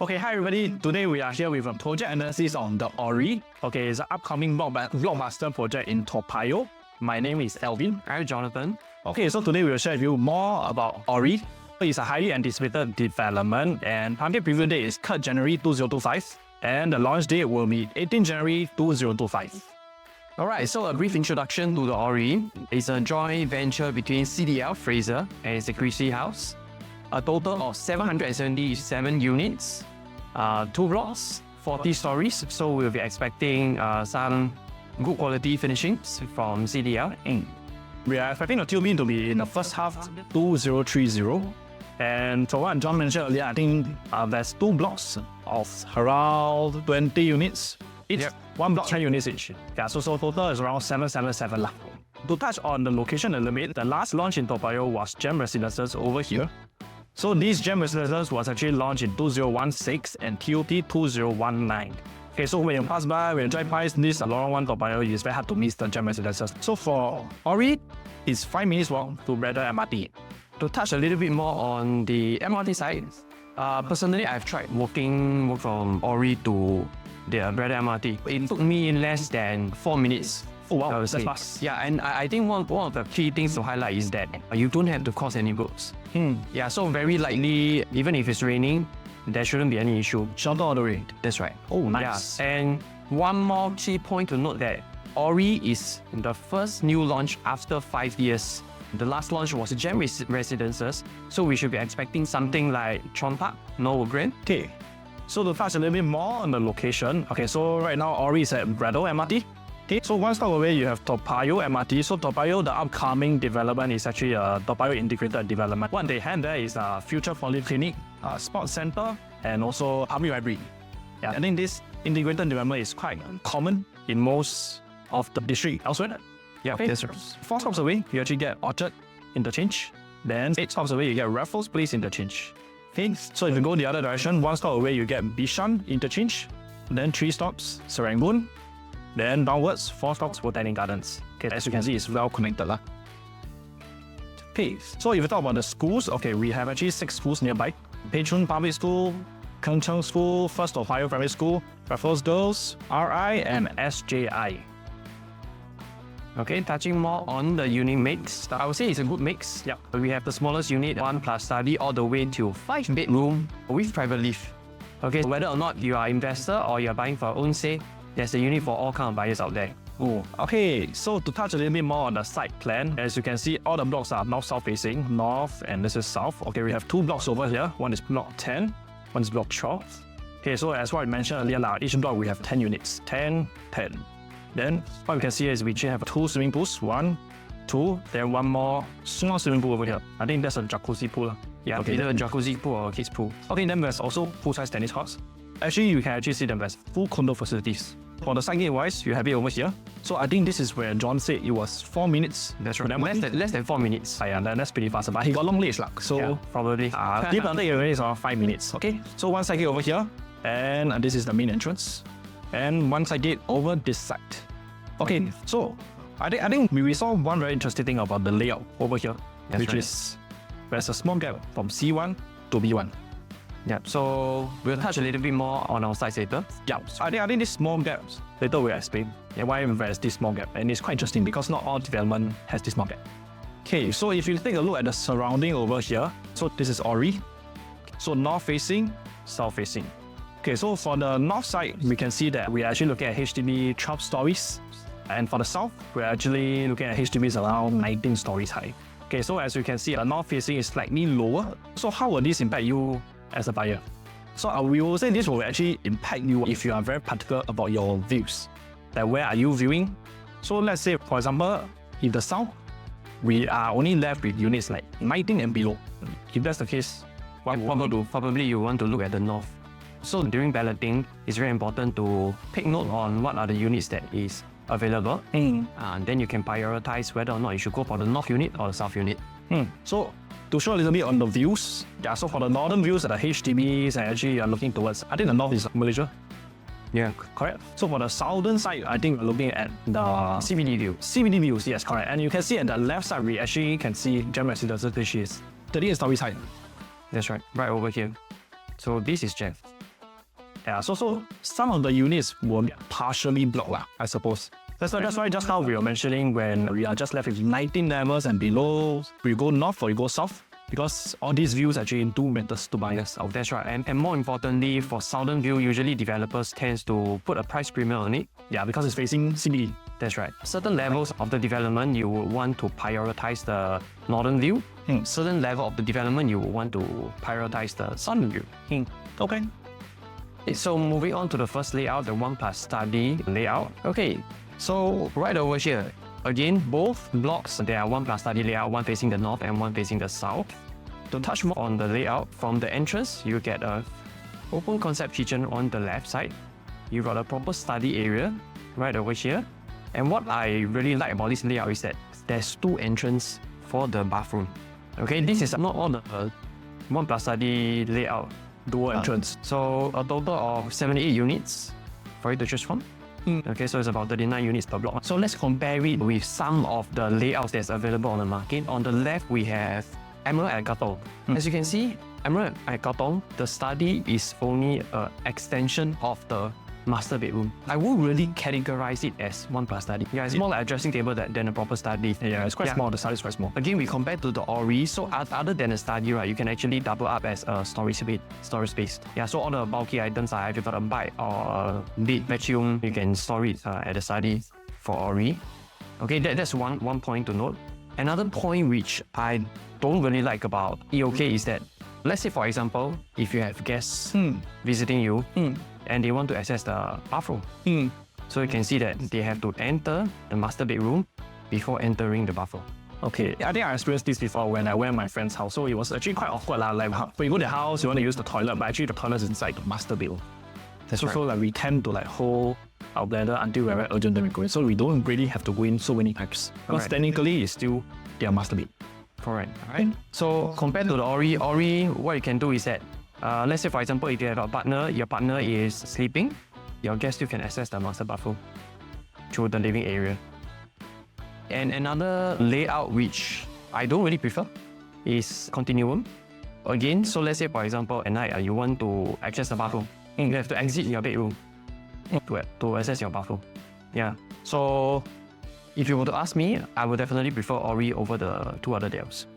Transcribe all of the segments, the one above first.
Okay, hi everybody. Today we are here with a project analysis on the Orie. Okay, it's an upcoming blockbuster project in Toa Payoh. My name is Alvin. I'm Jonathan. Okay, so today we will share with you more about Orie. It's a highly anticipated development and target preview date is 3rd January 2025 and the launch date will be 18 January 2025. Alright, so a brief introduction to the Orie. It's a joint venture between CDL Fraser and Security House. A total of 777 units, 2 blocks, 40 stories. So we'll be expecting some good quality finishings from CDL. We are expecting the TUB to be in the first half 2030. And for what John mentioned earlier, I think there's 2 blocks of around 20 units. Each one block 10 units each. Yeah, so total is around 777 lah. To touch on the location a little bit, the last launch in Toa Payoh was Gem Residences over here. So these Gem Residences was actually launched in 2016 and TOT 2019. Okay, so when you pass by, when you drive past this Lorong 1 Toa Payoh, it's very hard to miss the Gem Residences. So for Orie, it's 5 minutes walk to Braddell MRT. To touch a little bit more on the MRT side, personally I've tried walking from Orie to the Braddell MRT. It took me less than 4 minutes. Oh wow, that's fast. Yeah, and I think one of the key things to highlight is that you don't have to cross any roads. Yeah, so very likely, even if it's raining, there shouldn't be any issue. Shelter all the way. That's right. Oh, nice. Yeah, and one more key point to note that Orie is the first new launch after 5 years. The last launch was Gem Residences, so we should be expecting something like Chuan Park, no Grand. Okay, so to touch a little bit more on the location. Okay, so right now Orie is at Braddell MRT. Okay, so one stop away you have Toa Payoh MRT. So Toa Payoh, the upcoming development is actually a Toa Payoh integrated development. What they have there is a future polyclinic, a sports center, and also army library. Yeah, I think this integrated development is quite common in most of the district elsewhere. Yeah, okay. Yes, sir. 4 stops away, you actually get Orchard Interchange. Then 8 stops away, you get Raffles Place Interchange. Okay, so if you go the other direction, 1 stop away, you get Bishan Interchange. Then 3 stops, Serangoon. Then downwards, 4 stops, Botanic Gardens. Okay, as you can see, it's well connected lah. Okay, so if you talk about the schools, okay, we have actually 6 schools nearby. Pei Chun Public School, Keng Cheng School, First Toa Payoh Primary School, Raffles Girls, RI, and SJI. Okay, touching more on the unit mix, I would say it's a good mix. Yeah. We have the smallest unit, 1 plus study, all the way to 5 bedroom with private lift. Okay, whether or not you are an investor or you are buying for your own sake, there's a unit for all kind of buyers out there. Oh, okay, so to touch a little bit more on the site plan, as you can see, all the blocks are north-south facing, north and this is south. Okay, we have 2 blocks over here. One is block 10, one is block 12. Okay, so as what I mentioned earlier, each block we have 10 units, 10, 10. Then what we can see is we actually have 2 swimming pools, 1, 2, then 1 more small swimming pool over here. I think that's a jacuzzi pool. Yeah, okay, either a jacuzzi pool or a kids pool. Okay, then there's also full-size tennis courts. Actually, you can actually see them as full condo facilities. For the side gate wise, you have it over here. So I think this is where John said it was 4 minutes. That's right. Less than 4 minutes. Yeah, that's pretty fast. But he got long legs, so yeah, probably. Deep under is around 5 minutes. Okay, so one side gate over here, and this is the main entrance, and one side gate over this side. Okay, so I think we saw one very interesting thing about the layout over here, which is there's a small gap from C1 to B1. Yeah, so we'll touch a little bit more on our sites later. Yeah, so I think this small gaps, later we'll explain why there's this small gap. And it's quite interesting because not all development has this small gap. Okay, so if you take a look at the surrounding over here, so this is Orie. So north facing, south facing. Okay, so for the north side, we can see that we're actually looking at HDB 12 stories. And for the south, we're actually looking at HDBs around 19 stories high. Okay, so as you can see, the north facing is slightly lower. So how will this impact you as a buyer? So we will say this will actually impact you if you are very particular about your views. Like where are you viewing? So let's say, for example, in the south, we are only left with units like 19 and below. If that's the case, probably you want to look at the north. So during balloting, it's very important to take note on what are the units that is available. And then you can prioritize whether or not you should go for the north unit or the south unit. So to show a little bit on the views, yeah, so for the northern views that the HDBs are actually looking towards, I think the north is Malaysia. Yeah, correct. So for the southern side, I think we're looking at the CBD view. CBD views, yes, correct. And you can see at the left side, we actually can see Gem Residences, which is 38 stories high. That's right, right over here. So this is Jeff. Yeah, so some of the units were partially blocked, I suppose. That's why just how we were mentioning when we are just left with 19 levels and below, we go north or we go south, because all these views actually do matters to buyers. Oh, that's right. And more importantly, for southern view, usually developers tend to put a price premium on it. Yeah, because it's facing city. That's right. Certain levels of the development, you would want to prioritize the northern view. Certain level of the development, you would want to prioritize the southern view. Okay. So moving on to the first layout, the 1+ study layout. Okay, so right over here, again, both blocks, there are 1+ study layout, one facing the north and one facing the south. To touch more on the layout, from the entrance, you get a open concept kitchen on the left side. You got a proper study area right over here. And what I really like about this layout is that there's 2 entrances for the bathroom. Okay, this is not all the 1+ study layout. Dual entrance. So a total of 78 units for you to choose from. Okay, so it's about 39 units per block. So let's compare it with some of the layouts that's available on the market. On the left, we have Emerald at Condo. As you can see, Emerald at Condo, the study is only an extension of the master bedroom. I would really categorize it as 1+ study. Yeah, it's more like a dressing table than a proper study. Yeah, it's quite small. The study is quite small. Again, we compare to the Orie. So other than a study, right, you can actually double up as a storage space. Yeah, so all the bulky items, if you've got a bike or a bed, vacuum, you can store it at the study for Orie. Okay, that's one point to note. Another point which I don't really like about EOK is that, let's say for example, if you have guests visiting you, and they want to access the bathroom. So you can see that they have to enter the master bedroom before entering the bathroom. Okay, I think I experienced this before when I went to my friend's house. So it was actually quite awkward. Like when you go to the house, you want to use the toilet, but actually the toilet is inside the master bedroom. That's right. So like we tend to like hold our bladder until we're very urgent that we go in. So we don't really have to go in so many times. Because technically it's still their master bed. Correct. Alright. So compared to the Orie, what you can do is that let's say for example, if you have a partner, your partner is sleeping, your guest still can access the master bathroom through the living area. And another layout which I don't really prefer is continuum. Again, so let's say for example, at night you want to access the bathroom, you have to exit your bedroom to access your bathroom. Yeah. So if you were to ask me, I would definitely prefer Orie over the 2 other layouts.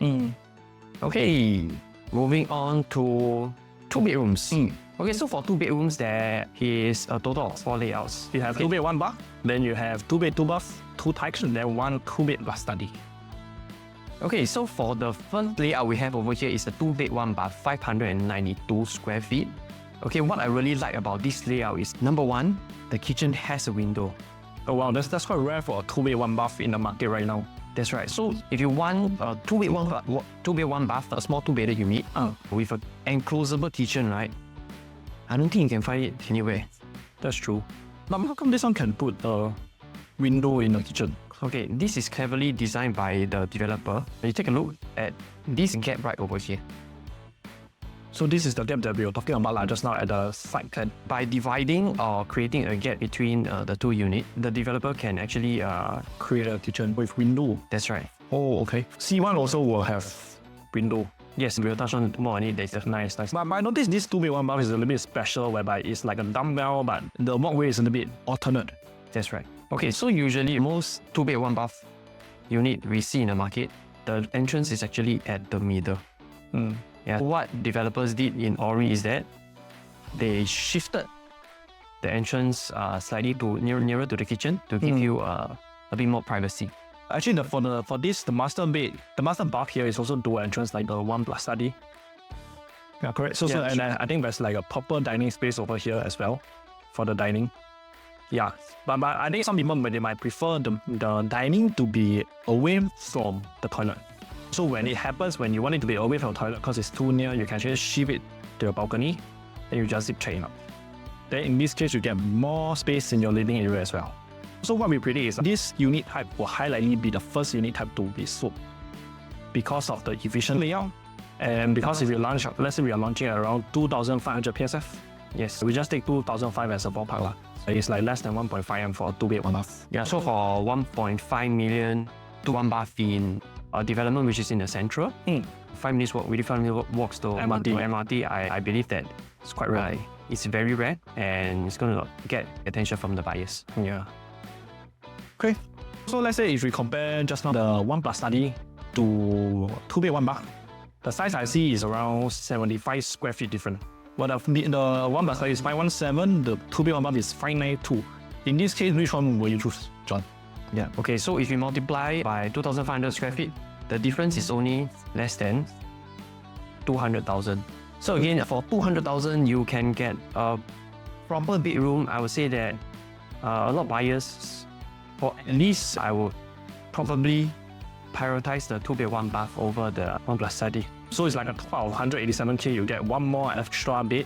Okay, moving on to 2 bedrooms. Okay, so for 2 bedrooms, there is a total of 4 layouts. You have 2 bed, 1 bath. Then you have 2 bed, 2 bath, 2 types, and then 1 2-bed plus study. Okay, so for the first layout we have over here is a 2 bed, 1 bath, 592 square feet. Okay, what I really like about this layout is, number 1, the kitchen has a window. Oh wow, that's quite rare for a 2 bed, 1 bath in the market right now. That's right. So if you want a 2 bed, 1 bath, a small 2-bedder unit with an enclosable kitchen, right? I don't think you can find it anywhere. That's true. But how come this one can put a window in the kitchen? Okay, this is cleverly designed by the developer. When you take a look at this gap right over here. So this is the gap that we were talking about just now at the side plan. By dividing or creating a gap between the 2 units, the developer can actually create a kitchen with window. That's right. Oh, okay. C1 also will have window. Yes, we'll touch on more on it later. Nice. But I noticed this 2 bed, 1 bath is a little bit special, whereby it's like a dumbbell, but the walkway is a little bit alternate. That's right. Okay, so usually most 2 bed, 1 bath unit we see in the market, the entrance is actually at the middle. Yeah. What developers did in Orie is that they shifted the entrance slightly to nearer to the kitchen to give you a bit more privacy. Actually, for this, the master bed, the master bath here is also dual entrance, like the 1+ study. Yeah, correct. So and I think there's like a proper dining space over here as well for the dining. Yeah, but I think some people they might prefer the dining to be away from the toilet. So when it happens, when you want it to be away from the toilet because it's too near, you can just shift it to your balcony and you just zip chain up. Then in this case, you get more space in your living area as well. So what we predict is this unit type will highly be the first unit type to be sold because of the efficient layout. And because if you launch, let's say we are launching at around 2,500 PSF. Yes, we just take 2,500 as a ballpark. It's like less than 1.5 M for a 2 bed, 1 bath. Yeah, so for 1.5 million to 1 bath in a development which is in the central, 5 minutes walk, within 5 minutes walks to MRT, I believe that It's quite rare. Right. It's very rare and it's going to get attention from the buyers. Yeah. Okay. So let's say if we compare just now the 1 plus study to 2 bed 1 bath, the size I see is around 75 square feet different. But the 1 plus study is 517, the 2 bed 1 bath is 592. In this case, which one will you choose, John? Yeah. Okay, so if you multiply by 2,500 square feet, the difference is only less than 200,000. So again, for 200,000, you can get a proper bedroom. I would say that a lot of buyers, for at least I would probably prioritize the 2 bed 1 bath over the 1 plus study. So it's like a 187K, you get one more extra bed,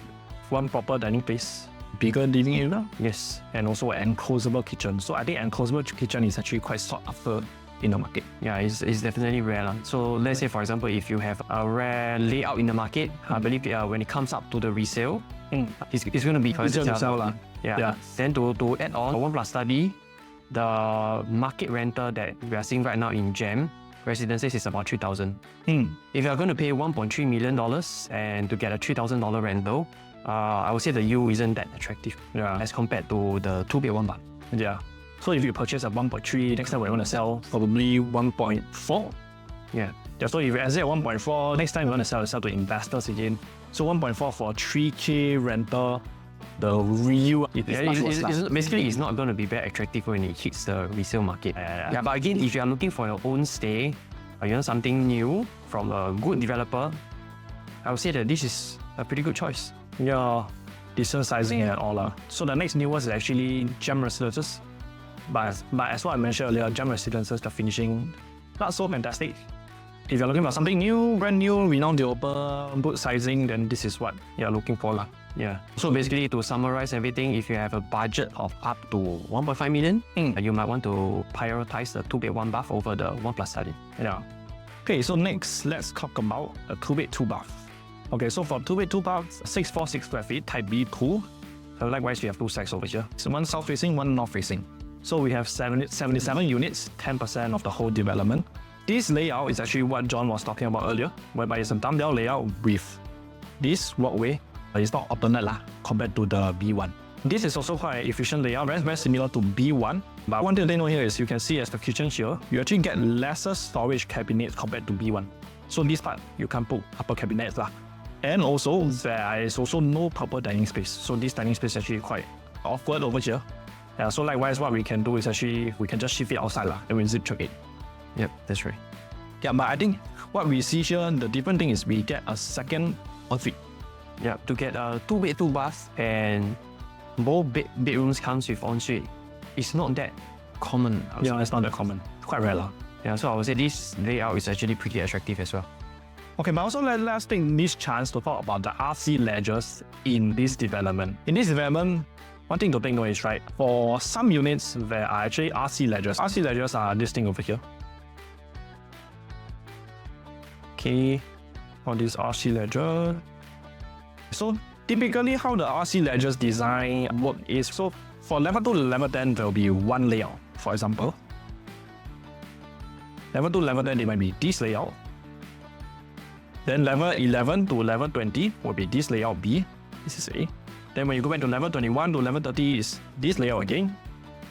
one proper dining place, bigger living area, Yes. and also an enclosable kitchen. So I think enclosable kitchen is actually quite sought after in the market. Yeah, it's definitely rare. So let's say, for example, if you have a rare layout in the market, I believe when it comes up to the resale, it's going to be Easier to sell lah. Yeah. Then to add on, 1 plus study, the market rental that we are seeing right now in GEM residences is about 3,000. If you are going to pay $1.3 million and to get a $3,000 rental, I would say the yield isn't that attractive as compared to the 2 bed 1 bath. Yeah. So if you purchase a 1.3, next time we're going to sell probably 1.4. Yeah. So if you exit at 1.4, next time you want to sell to investors again. So 1.4 for 3K rental, the real basically it's not going to be very attractive when it hits the resale market. Yeah, but again, if you are looking for your own stay, or you want something new from a good developer, I would say that this is a pretty good choice. Yeah, decent sizing and all. So the next newest is actually GEM Residences. But as what I mentioned earlier, GEM Residences, the finishing, not so fantastic. If you're looking for something new, brand new, renowned developer, good sizing, then this is what you're looking for. Yeah. So basically, to summarize everything, if you have a budget of up to 1.5 million, you might want to prioritize the 2 bed 1 bath over the 1 plus study. Yeah. Okay, so next, let's talk about a 2 bed 2 bath. Okay, so for 2 bed 2 baths, 646 square feet, type B pool. So likewise, we have 2 stacks over here. So one south facing, one north facing. So we have 77 units, 10% of the whole development. This layout is actually what John was talking about earlier, whereby it's a dumbbell layout with this walkway. It's not alternate compared to the B1. This is also quite an efficient layout, very similar to B1. But one thing to note here is you can see as the kitchen here, you actually get lesser storage cabinets compared to B1. So this part, you can put upper cabinets. And also, there is also no proper dining space. So this dining space is actually quite awkward over here. Yeah, so likewise, what we can do is actually, we can just shift it outside and we zip check it. Yep, that's right. Yeah, but I think what we see here, the different thing is we get a second ensuite. Yeah, to get a 2 bed 2 bath and both bedrooms comes with ensuite, it's not that common. Yeah, it's not that common. Quite rare. Yeah, so I would say this layout is actually pretty attractive as well. Okay, but also let's take this chance to talk about the RC ledgers in this development. In this development, one thing to take note is, right, for some units, there are actually RC ledgers. RC ledgers are this thing over here. Okay, on this RC ledger. So typically how the RC ledgers design work is, so for level 2 to level 10, there will be one layout, for example. Level 2 to level 10, it might be this layout. Then level 11 to level 20 will be this layout B. This is A. Then when you go back to level 21 to level 30 is this layout again.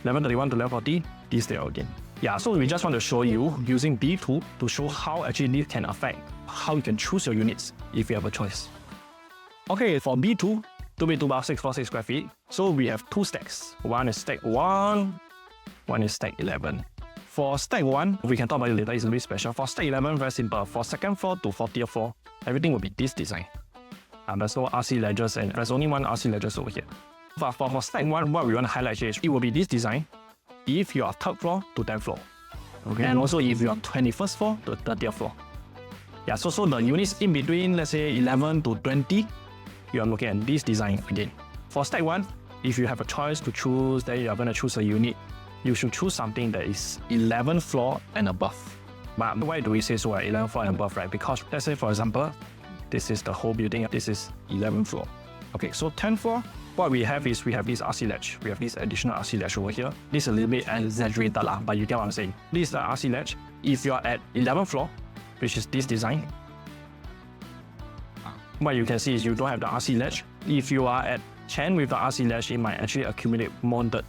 Level 31 to level 40, this layout again. Yeah, so we just want to show you using B2 to show how actually this can affect how you can choose your units if you have a choice. Okay, for B2, 2 bed 2 bath 646 square feet. So we have 2 stacks. One is stack 1, one is stack 11. For stack 1, we can talk about it later, it's a bit special. For stack 11, very simple. For second floor to 40th floor, everything will be this design. There's no RC ledgers and there's only one RC ledgers over here. But for stack 1, what we want to highlight here is it will be this design if you are 3rd floor to 10th floor. Okay. And also if you are 21st floor to 30th floor. Yeah, so the units in between, let's say 11 to 20, you are looking at this design again. For stack 1, if you have a choice to choose, then you are going to choose a unit, you should choose something that is 11th floor and above. But why do we say so at 11th floor and above, right? Because let's say, for example, this is the whole building, this is 11th floor. Okay, so 10th floor, what we have is we have this RC ledge. We have this additional RC ledge over here. This is a little bit exaggerated, but you get what I'm saying. This is the RC ledge. If you are at 11th floor, which is this design, what you can see is you don't have the RC ledge, if you are at 10 with the RC ledge, it might actually accumulate more dirt.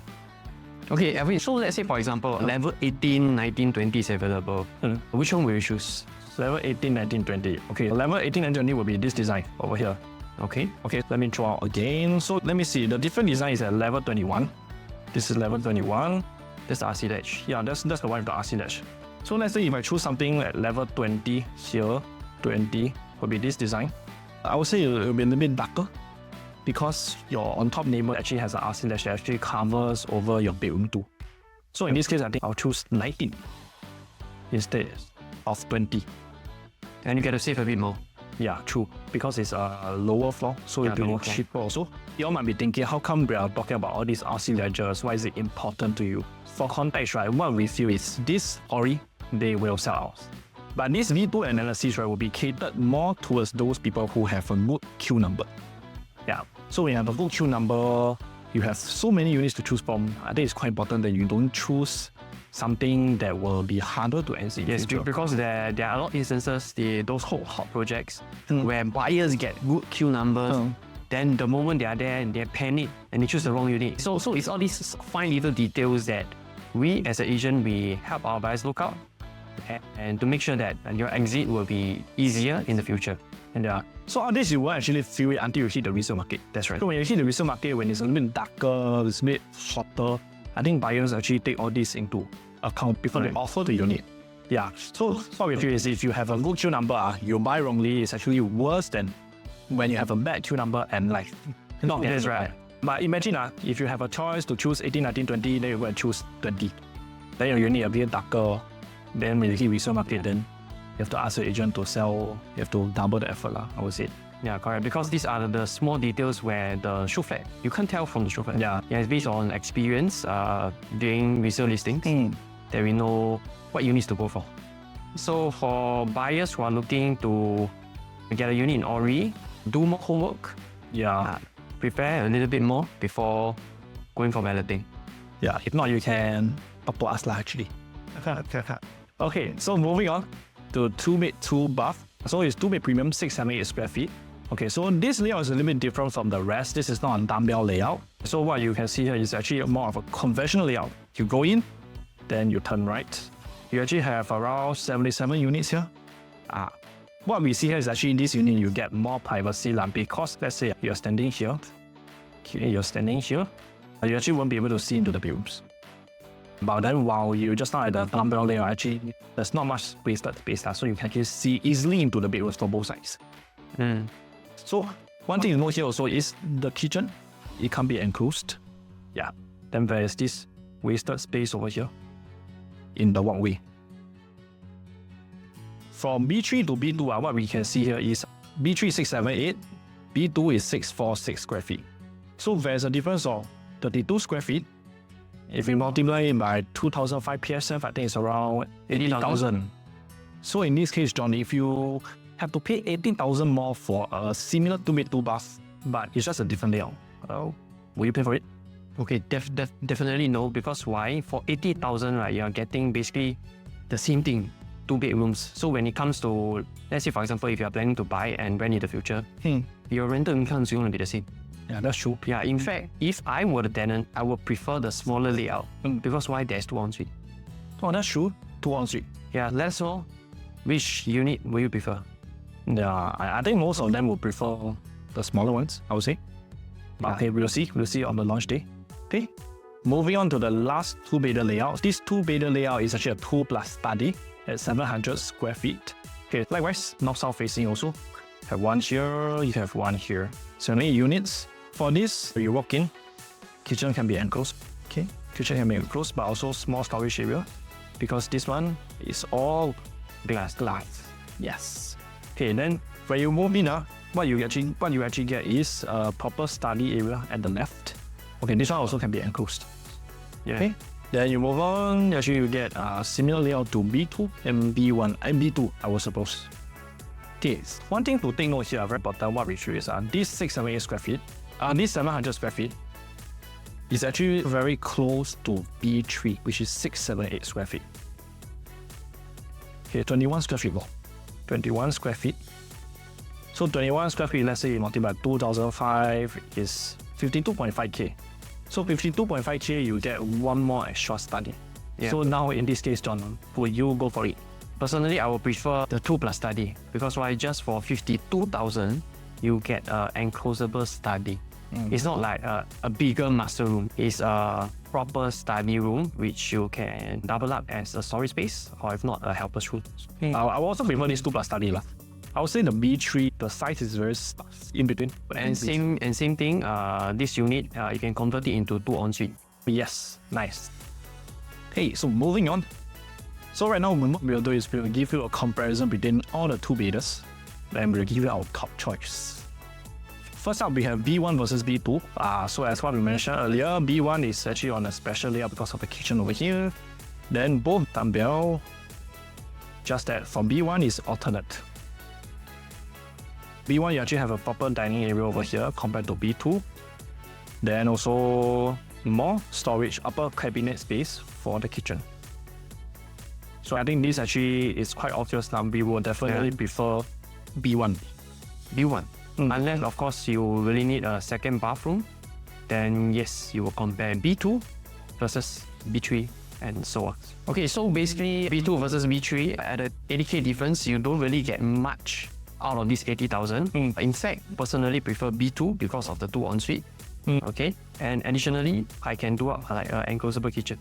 Okay, Alvin, so let's say, for example, level 18, 19, 20 is available. Which one will you choose? Level 18, 19, 20. Okay, level 18 and 20 will be this design over here. Okay. Okay, let me draw out again. So let me see. The different design is at level 21. This is level 21. That's the RC ledge. Yeah, that's the one with the RC ledge. So let's say if I choose something at level 20 here, 20 will be this design. I would say it will be a little bit darker because your on top neighbor actually has an RC ledge that actually covers over your bedroom too. So in this case, I think I'll choose 19 instead of 20. And you get to save a bit more. Yeah, true. Because it's a lower floor, so Yeah, it will lower be floor. cheaper also. You all might be thinking, how come we are talking about all these RC ledgers? Why is it important to you? For context, right, what we feel is this Orie, they will sell out. But this V2 analysis, right, will be catered more towards those people who have a good queue number. Yeah. So when you have a good queue number, you have so many units to choose from. I think it's quite important that you don't choose something that will be harder to exit. Yes, because there are a lot of instances, those hot projects where buyers get good queue numbers. Then the moment they are there, they panic and they choose the wrong unit. So it's all these fine little details that we as an agent, we help our buyers look out and to make sure that your exit will be easier in the future. And yeah, so on this you won't actually feel it until you hit the resale market. That's right. So when you hit the resale market, when it's a little bit darker, it's a bit hotter, I think buyers actually take all this into account before they offer the unit. Yeah. So what we feel is if you have a good queue number, you buy wrongly, it's actually worse than when you have a bad queue number and like not That's right. But imagine if you have a choice to choose 18, 19, 20, then you go and choose 20. Then your unit a bit darker. Then when you hit resale market, then you have to ask your agent to sell. You have to double the effort, I would say. Yeah, correct. Because these are the small details where the show flat, you can't tell from the show flat. Yeah. It's based on experience doing resale listings that we know what units to go for. So for buyers who are looking to get a unit in Orie, do more homework. Yeah. Prepare a little bit more before going for balloting. Yeah. If not, you can talk to us actually. Okay, so moving on to 2-bed, 2-bath. So it's 2-bed premium, 678 square feet. Okay, so this layout is a little bit different from the rest. This is not a dumbbell layout. So what you can see here is actually more of a conventional layout. You go in, then you turn right. You actually have around 77 units here. What we see here is actually in this unit, you get more privacy because let's say you're standing here. Okay, you're standing here. You actually won't be able to see into the bedrooms. But then while you just now at the dumbbell layout, actually there's not much space, so you can actually see easily into the bedrooms for both sides. So one thing to note here also is the kitchen. It can't be enclosed. Yeah. Then there is this wasted space over here in the walkway. From B3 to B2, what we can see here is B3 678, B2 is 646 square feet. So there's a difference of 32 square feet. If you multiply it by 2005 PSF, I think it's around 80,000. So in this case, John, if you have to pay 18,000 more for a similar 2-bed, 2-bath, but it's just a different layout, will you pay for it? Okay, definitely no, because why? For 80,000, right, you're getting basically the same thing, 2 bedrooms. So when it comes to, let's say for example, if you're planning to buy and rent in the future, your rental income is going to be the same. Yeah, that's true. Yeah, in fact, if I were the tenant, I would prefer the smaller layout. Because why? There's 2 ensuite. Oh, that's true. 2 ensuite. Yeah, let's know which unit will you prefer? Yeah, I think most of them will prefer the smaller ones, I would say. But okay, we'll see on the launch day. Okay, moving on to the last 2-bedder layout. This 2-bedder layout is actually a 2+ study at 700 square feet. Okay, likewise, north-south facing also. Have one here, you have one here. 78 units. For this, you walk in, kitchen can be enclosed. Okay, kitchen can be enclosed, but also small storage area because this one is all glass. Yes. Okay, then when you move in, what you actually get is a proper study area at the left. Okay, this one also can be enclosed. Yeah. Okay. Then you move on, actually you get a similar layout to B2 and B1 and B2, I would suppose. Okay, one thing to take note here, very important, what we show is this 678 square feet, this 700 square feet is actually very close to B3, which is 678 square feet. Okay, 21 square feet more. 21 square feet. So 21 square feet, let's say you multiply by 2005 is 52.5k. So 52.5k, you get one more extra study. Yeah. So now in this case, John, will you go for it? Personally, I would prefer the 2 plus study because why? Just for 52,000, you get an enclosable study. It's not like a bigger master room. It's a proper study room which you can double up as a storage space, or if not, a helper's room. I will also prefer this 2 plus study lah. I would say the B3, the size is very in between. And same thing, this unit, you can convert it into 2 ensuite. Yes, nice. Hey, so moving on. So right now, what we'll do is we'll give you a comparison between all the 2 bidders. Then we'll give you our top choice. First up, we have B1 versus B2. So as what we mentioned earlier, B1 is actually on a special layout because of the kitchen over here. Then both dumbbell. Just that for B1 is alternate. B1, you actually have a proper dining area over here compared to B2. Then also more storage upper cabinet space for the kitchen. So I think this actually is quite obvious now. We will definitely prefer B1. B1. Unless, of course, you really need a second bathroom, then yes, you will compare B2 versus B3 and so on. Okay, so basically B2 versus B3, at a 80k difference, you don't really get much out of this 80,000. In fact, personally prefer B2 because of the 2 ensuite. Okay, and additionally, I can do up like an enclosable kitchen.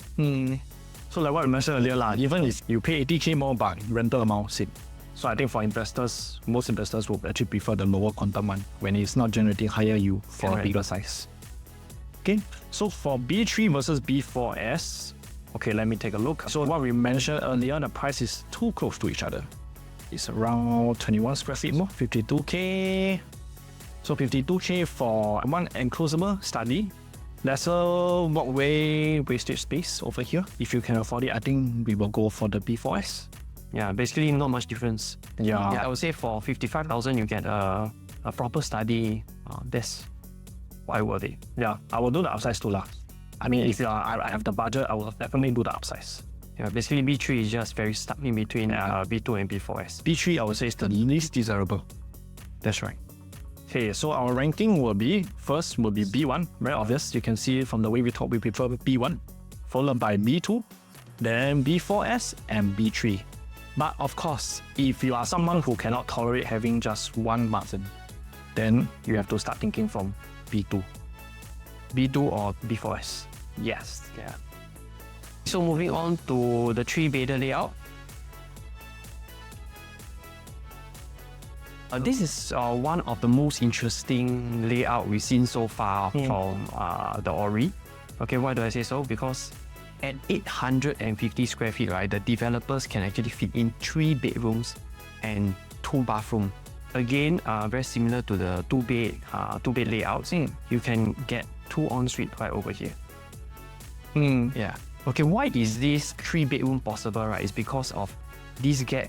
So like what we mentioned earlier, even if you pay 80k more, but rental amount same. So I think for investors, most investors will actually prefer the lower quantum one when it's not generating higher yield for a bigger size. Okay, so for B3 versus B4S, okay, let me take a look. So what we mentioned earlier, the price is too close to each other. It's around 21 square feet more, 52k. So 52k for one enclosable study. Lesser walkway wastage space over here. If you can afford it, I think we will go for the B4S. Yeah, basically not much difference. Yeah, I would say for 55,000 you get a proper study. That's quite worth it. Yeah, I will do the upsize too lah. I mean, if I have the budget, I will definitely do the upsize. Yeah, basically B3 is just very stuck in between B2 and B4S. B3, I would say, is the least desirable. That's right. Okay, so our ranking will be, first will be B1, very obvious. You can see from the way we talk, we prefer B1, followed by B2, then B4S and B3. But of course, if you are someone who cannot tolerate having just one bathroom, then you have to start thinking from B2. B2 or B4S. Yes. Yeah. So moving on to the 3-bedder layout. This is one of the most interesting layout we've seen so far from the Orie. Okay, why do I say so? Because at 850 square feet, right, the developers can actually fit in 3 bedrooms and 2 bathrooms. Again, very similar to the 2-bed layouts. You can get 2 ensuite right over here. Yeah. Okay, why is this 3-bedroom possible, right? It's because of this gap,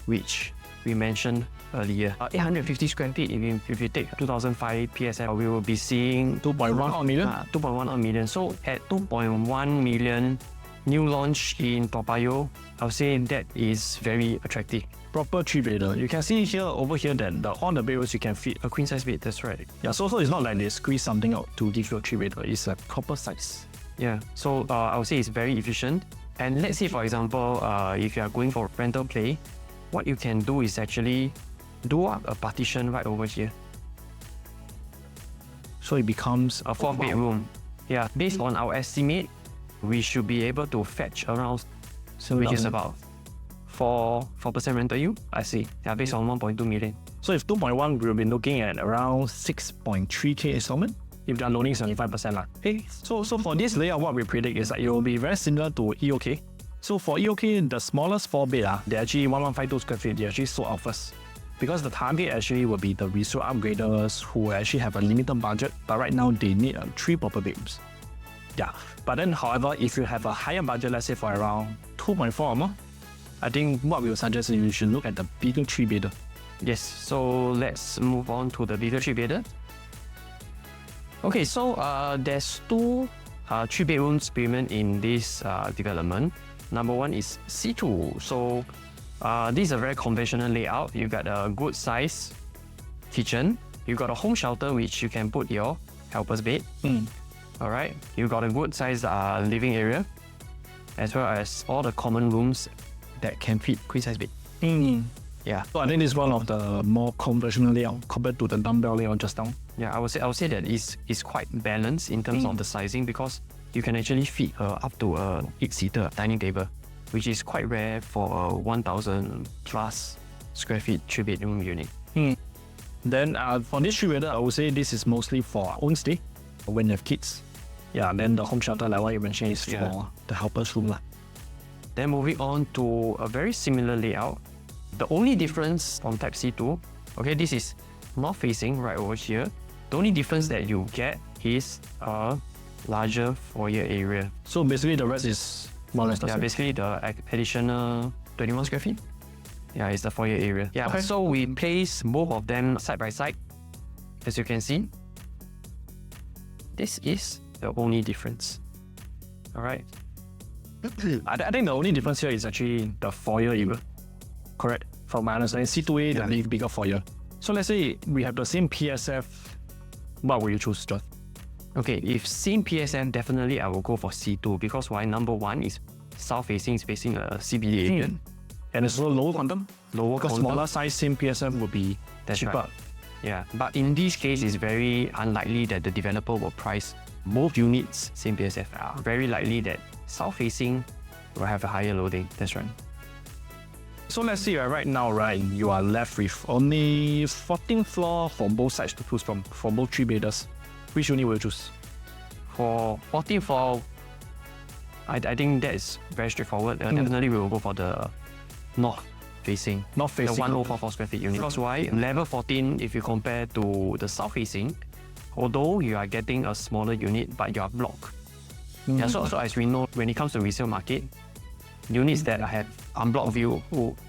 which we mentioned earlier. 850 square feet, if you take 2005 PSF, we will be seeing 2.1 million. 2.1 million. So at 2.1 million, new launch in Toa Payoh, I would say that is very attractive. Proper 3-bedder. You can see here, over here, that all the bedrooms you can fit A queen size bed, that's right. Yeah, so it's not like they squeeze something out to give you a 3-bedder. It's a proper size. Yeah, so I would say it's very efficient. And let's say, for example, if you are going for rental play, what you can do is actually do up a partition right over here. So it becomes A 4-bedroom. Yeah, based on our estimate, we should be able to fetch around, which is about 4% rental yield. I see. Yeah, based on 1.2 million. So if 2.1, we'll be looking at around 6.3k installment if they're loaning 75% lah. Okay, so for this layout, what we predict is that it will be very similar to EOK. So for EOK, the smallest 4-bed, they actually 1152 square feet, they actually sold out first. Because the target actually will be the resale upgraders who actually have a limited budget, but right now they need 3 proper bedrooms. Yeah, but then however, if you have a higher budget, let's say for around 2.4 or more, I think what we would suggest is you should look at the bigger 3-bedder. Yes, so let's move on to the bigger 3-bedder. Okay, so there's 2 3-bedroom experiment in this development. Number 1 is C2. So this is a very conventional layout. You got a good size kitchen. You got a home shelter which you can put your helper's bed. All right. You got a good size living area, as well as all the common rooms that can fit queen size bed. Yeah. So I think this is one of the more conventional layout compared to the dumbbell layout just now. Yeah, I would say that it's quite balanced in terms of the sizing, because you can actually fit up to a 8-seater dining table, which is quite rare for a 1,000 plus square feet 3-bedroom unit. Then for this 3-bedder, I would say this is mostly for our own stay when you have kids. Yeah, then the home shelter, like what you mentioned, is for the helper's room. Then moving on to a very similar layout. The only difference from Type C2, okay, this is north facing right over here. The only difference that you get is a larger foyer area. So basically the rest is more or less the same. Basically the additional 21 square feet. Yeah, it's the foyer area. Yeah, Okay. so we place both of them side by side. As you can see, this is the only difference. All right. I think the only difference here is actually the foyer area. Correct. From my understanding, C2A, the big bigger foyer. So let's say we have the same PSF. What will you choose, John? Okay, if same PSM, definitely I will go for C2, because why? Number one is south facing, is facing a CBD area. And it's also lower quantum. Lower Because quantum. smaller size same PSF will be That's cheaper. right. Yeah, but in this case, it's very unlikely that the developer will price both units same PSF. Very likely that south facing will have a higher loading. That's right. So let's say right now, right, you are left with only 14th floor for both sides to choose from, for both 3-bedders. Which unit will you choose? For 14th floor, I think that is very straightforward. Definitely we will go for the north facing. North facing. The 1044 square feet unit. Because why? Level 14, if you compare to the south facing, although you are getting a smaller unit, but you are block. Yeah, so as we know, when it comes to resale market, units that have unblocked view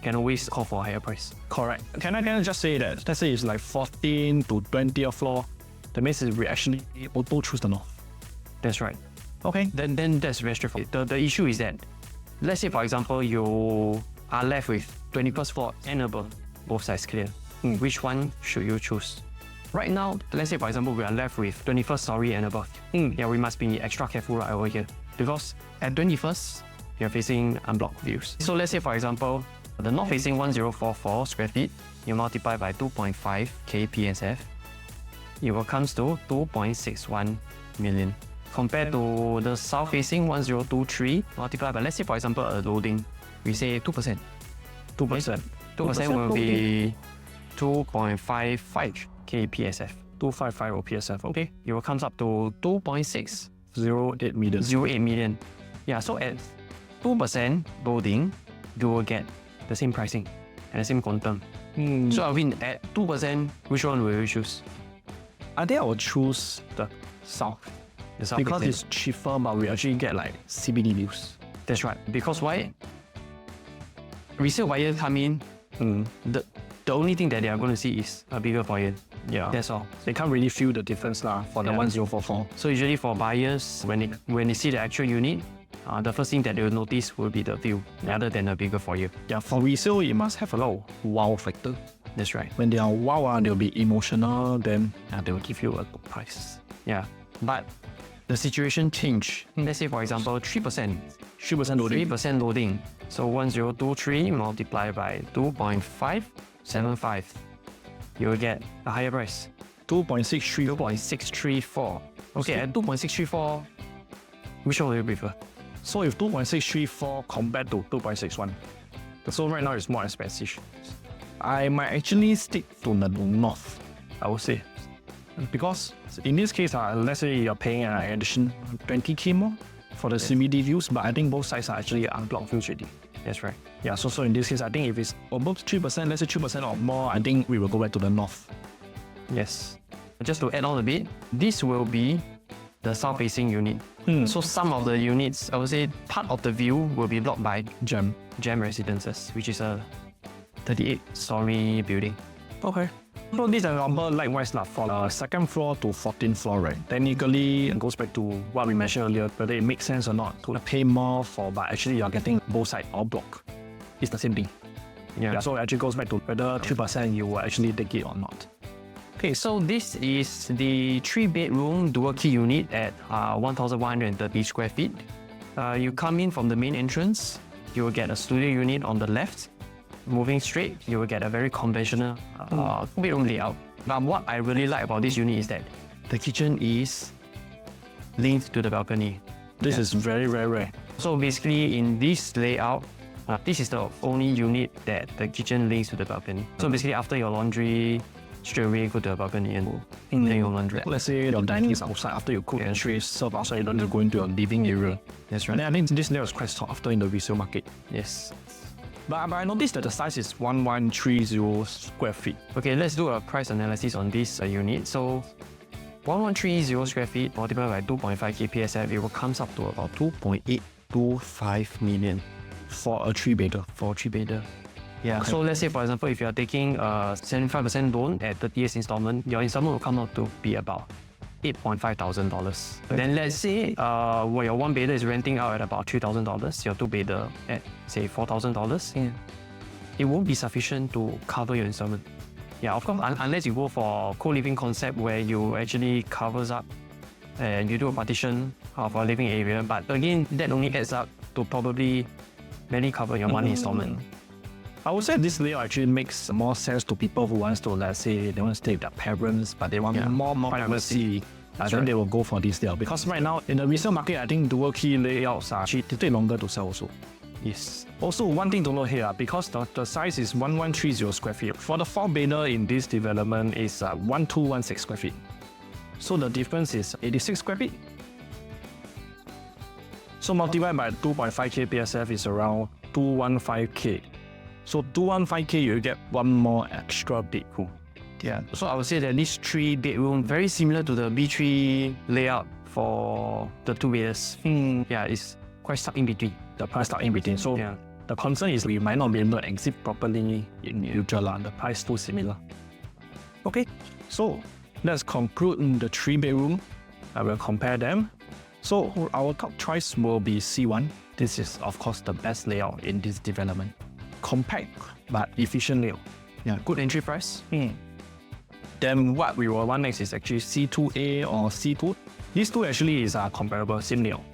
can always call for a higher price. Correct. Can I just say that, let's say it's like 14 to 20th floor, that means we actually auto choose the north. That's right. Okay. Then that's very straightforward. The issue is that, let's say for example, you are left with 21st floor and above, both sides clear. Which one should you choose? Right now, let's say for example, we are left with 21st story and above. Yeah, we must be extra careful right over here, because at 21st, you're facing unblocked views. So let's say for example, the north facing 1044 square feet, you multiply by 2.5 kPSF, it will comes to 2.61 million. Compared to the south facing 1023, multiply by, let's say for example, a loading, we say 2%. 2%. 2% will be 2.55 kPSF. 255 PSF. Okay. It will comes up to 2.608 08 million. Yeah, so at 2% loading, you will get the same pricing and the same quantum. So I mean, at 2%, which one will you choose? I think I will choose the south. The south Because facing. it's cheaper, but we actually get like CBD views. That's right. Because why? Resale buyer come in, the only thing that they are going to see is a bigger foyer. Yeah. That's all. They can't really feel the difference for the 1044. So usually for buyers, when they see the actual unit, the first thing that they will notice will be the view, rather than a bigger foyer. Yeah, for resale, it must have a lot of wow factor. That's right. When they are wow, they'll be emotional, then they will give you a good price. Yeah. But the situation change. Let's say for example, 3%. 3% loading. 3% loading. So 1023 multiplied by 2.575. You will get a higher price. 2.63. 2.634. Okay, at 2.634, which one will you prefer? So if 2.634 compared to 2.61, so right now it's more expensive. I might actually stick to the north, I would say. Because in this case, let's say you're paying an addition 20k more for the CBD views, but I think both sides are actually unblocked views already. That's right. Yeah, so in this case, I think if it's above 3%, let's say 3% or more, I think we will go back to the north. Yes. Just to add on a bit, this will be the south-facing unit. So some of the units, I would say part of the view will be blocked by Gem. Residences, which is a 38-story building. Okay. So this example, likewise, for the second floor to 14th floor, right? Technically, it goes back to what we mentioned earlier, whether it makes sense or not to pay more for, but actually you're getting both sides all block. It's the same thing. Yeah, so it actually goes back to whether 3% you will actually take it or not. Okay, so this is the 3-bedroom dual key unit at 1,130 square feet. You come in from the main entrance, you will get a studio unit on the left. Moving straight, you will get a very conventional 2-bedroom layout. But what I really like about this unit is that the kitchen is linked to the balcony. This is very, very rare. So basically, in this layout, this is the only unit that the kitchen links to the balcony. So basically, after your laundry, straight away go to the balcony and then your laundry. Let's say your dining is outside after you cook and straight serve outside, you don't need to go into your living area. That's right. And I think this layout is quite sought after in the resale market. Yes. But I noticed that the size is 1130 square feet. Okay, let's do a price analysis on this unit. So 1130 square feet multiplied by 2.5k PSF, it will comes up to about 2.825 million For a 3-bedder. for a 3-bedder. Yeah, Okay. so let's say for example, if you are taking a 75% loan at 30 years installment, your installment will come out to be about $8,500. Then let's say where your 1-bedder is renting out at about $3,000, your 2-bedder at say $4,000. It won't be sufficient to cover your installment. Yeah, of course, unless you go for co-living concept where you actually covers up and you do a partition of a living area. But again, that only adds up to probably barely cover your monthly installment. I would say this layout actually makes more sense to people who wants to, let's say, they want to stay with their parents, but they want more privacy. Then they will go for this layout. Because right now, in the resale market, I think dual key layouts are actually take longer to sell also. Yes. Also, one thing to note here, because the size is 1130 square feet, for the 4-bedder in this development is 1216 square feet. So the difference is 86 square feet. So multiplied by 2.5k PSF is around 215k. So 215k, you get one more extra bedroom. Yeah. So I would say that this 3-bedroom, very similar to the B3 layout for the 2-bedders. Yeah, it's quite stuck in between. The price stuck in between. So Yeah. the concern is we might not be able to exit properly in future. The price too similar. Okay, so let's conclude the 3-bedroom. I will compare them. So our top choice will be C1. This is of course the best layout in this development. Compact but efficient layout. Yeah, good entry price. Then what we will want next is actually C2A or C2. These two actually is comparable, same layout.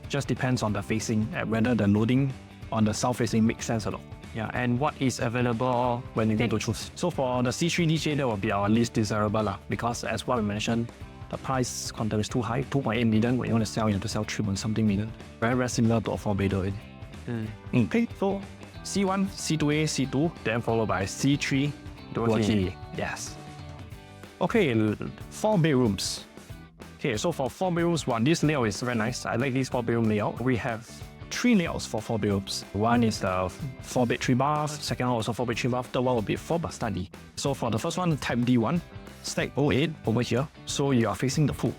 Just depends on the facing and whether the loading on the south facing makes sense or not. Yeah, and what is available When you need to choose. So for the C3 DJ, that will be our least desirable because as what we mentioned, the price quantum is too high, 2.8 million. When you want to sell, you have to sell 3.something million. Very, very similar to a 4-bedder. Okay, so C1, C2A, C2, then followed by C3, dual key. Yes. Okay, 4 bedrooms. Okay, so for 4 bedrooms, this layout is very nice. I like this 4-bedroom layout. We have 3 layouts for 4 bedrooms. One is the 4-bed 3-bath, second one also 4-bed 3-bath, third one will be 4-bath study. So for the first one, type D1, stack 08 over here, so you are facing the pool.